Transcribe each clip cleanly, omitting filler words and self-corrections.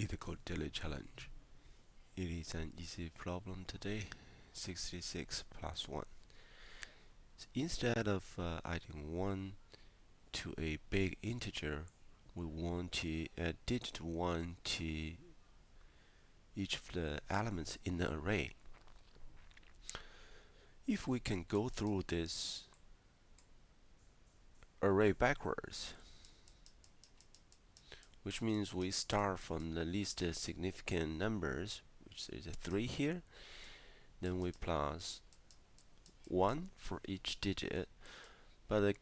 Leetcode daily challenge. It is an easy problem today. 66 plus 1. So instead of adding 1 to a big integer, we want to add digit 1 to each of the elements in the array. If we can go through this array backwards, which means we start from the least significant numbers, which is a 3 here, then we plus 1 for each digit. But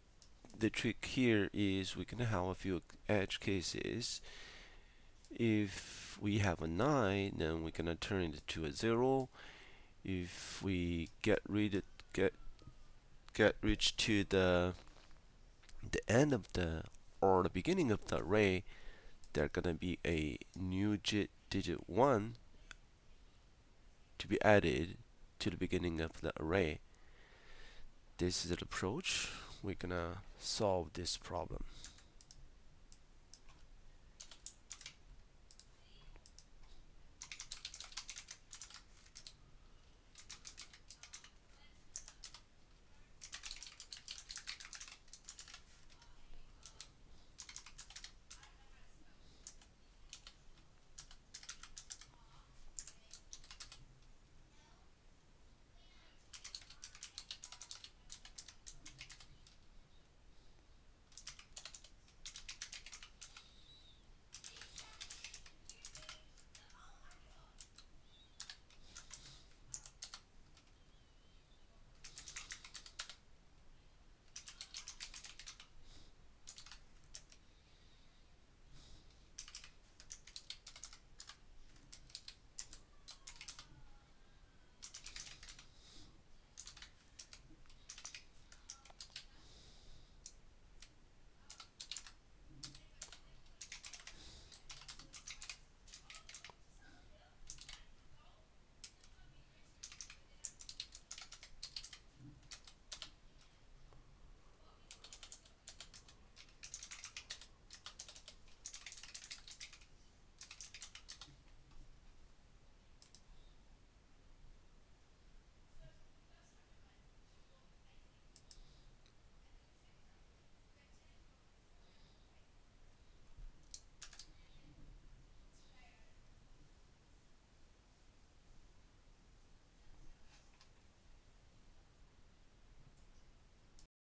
the trick here is we can have a few edge cases. If we have a 9, then we're gonna turn it to a 0. If we reach to the end of the or the beginning of the array, there's gonna be a new digit 1 to be added to the beginning of the array. This is the approach we're gonna solve this problem.